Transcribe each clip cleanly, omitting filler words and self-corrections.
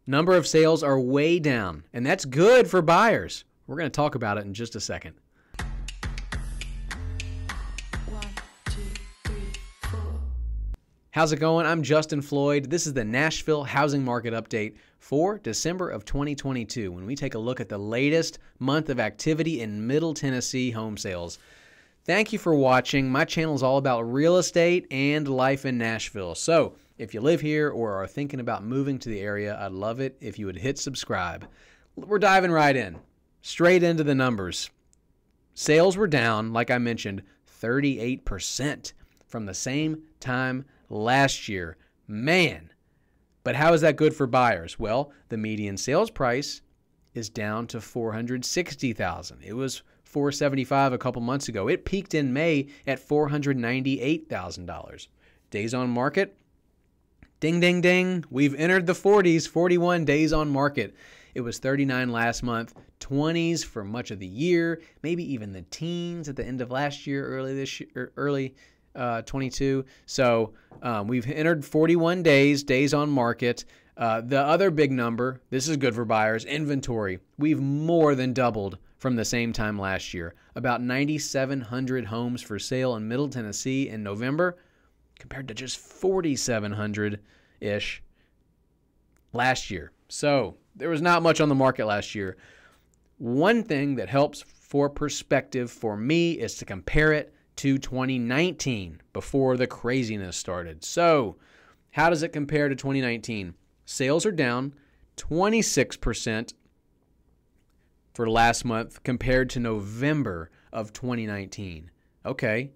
Number of sales are way down, and that's good for buyers. We're going to talk about it in just a second. 1, 2, 3, 4. How's it going? I'm Justin Floyd. This is the Nashville housing market update for December of 2022, when we take a look at the latest month of activity in Middle Tennessee home sales. Thank you for watching. My channel is all about real estate and life in Nashville. So if you live here or are thinking about moving to the area, I'd love it if you would hit subscribe. We're diving right in, straight into the numbers. Sales were down, like I mentioned, 38% from the same time last year. Man, but how is that good for buyers? Well, the median sales price is down to $460,000. It was $475 a couple months ago. It peaked in May at $498,000. Days on market, ding, ding, ding. We've entered the 40s, 41 days on market. It was 39 last month, 20s for much of the year, maybe even the teens at the end of last year, early 22. So we've entered 41 days on market. The other big number, this is good for buyers, inventory. We've more than doubled from the same time last year. About 9,700 homes for sale in Middle Tennessee in November, compared to just 4,700-ish last year. So there was not much on the market last year. One thing that helps for perspective for me is to compare it to 2019, before the craziness started. So how does it compare to 2019? Sales are down 26% for last month compared to November of 2019. Okay.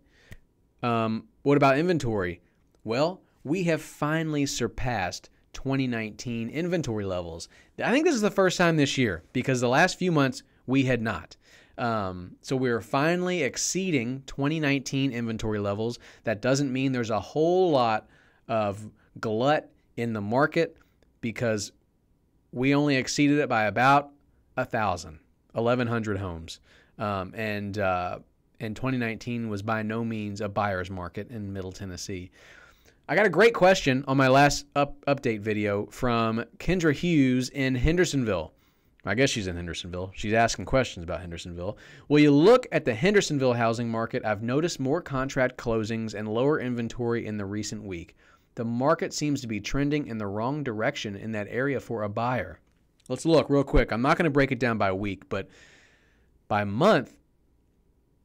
What about inventory? Well, we have finally surpassed 2019 inventory levels. I think this is the first time this year, because the last few months we had not. So we're finally exceeding 2019 inventory levels. That doesn't mean there's a whole lot of glut in the market, because we only exceeded it by about 1,100 homes. And 2019 was by no means a buyer's market in Middle Tennessee. I got a great question on my last update video from Kendra Hughes in Hendersonville. I guess she's in Hendersonville. She's asking questions about Hendersonville. Will you look at the Hendersonville housing market? I've noticed more contract closings and lower inventory in the recent week. The market seems to be trending in the wrong direction in that area for a buyer. Let's look real quick. I'm not going to break it down by week, but by month,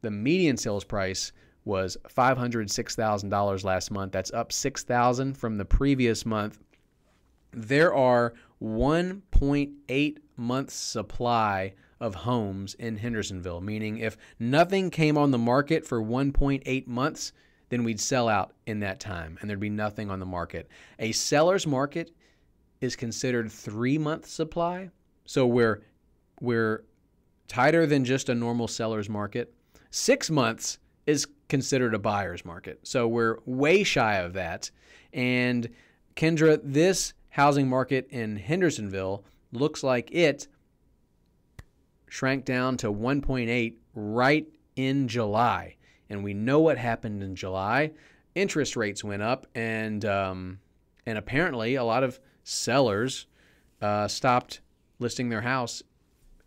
the median sales price was $506,000 last month. That's up $6,000 from the previous month. There are 1.8 months supply of homes in Hendersonville, meaning if nothing came on the market for 1.8 months, then we'd sell out in that time and there'd be nothing on the market. A seller's market is considered 3-month supply. So we're tighter than just a normal seller's market. 6 months is considered a buyer's market. So we're way shy of that. And Kendra, this housing market in Hendersonville looks like it shrank down to 1.8 right in July. And we know what happened in July. Interest rates went up, and apparently a lot of sellers stopped listing their house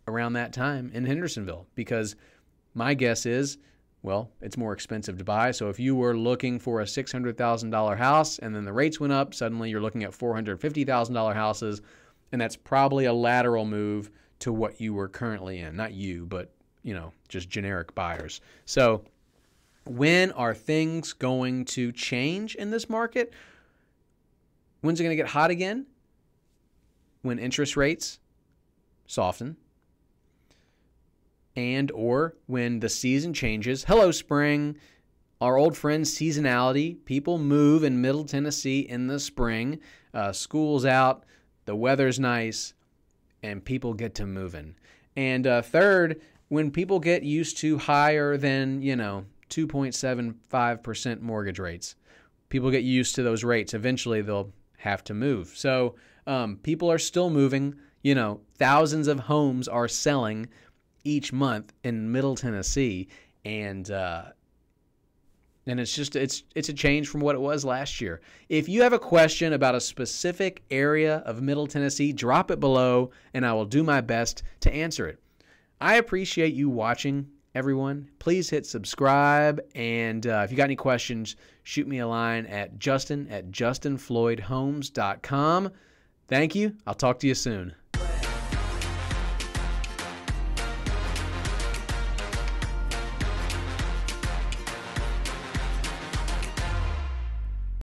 around that time in Hendersonville, because my guess is, well, it's more expensive to buy. So if you were looking for a $600,000 house and then the rates went up, suddenly you're looking at $450,000 houses, and that's probably a lateral move to what you were currently in. Not you, but, just generic buyers. So when are things going to change in this market? When's it going to get hot again? When interest rates soften, and or when the season changes. Hello, spring. Our old friend seasonality. People move in Middle Tennessee in the spring. School's out, the weather's nice, and people get to moving. And third, when people get used to higher than, 2.75% mortgage rates. People get used to those rates. Eventually, they'll have to move. So people are still moving. Thousands of homes are selling each month in Middle Tennessee. And And it's a change from what it was last year. If you have a question about a specific area of Middle Tennessee, drop it below, and I will do my best to answer it. I appreciate you watching, everyone. Please hit subscribe, and if you got any questions, shoot me a line at justin@justinfloydhomes.com. Thank you. I'll talk to you soon.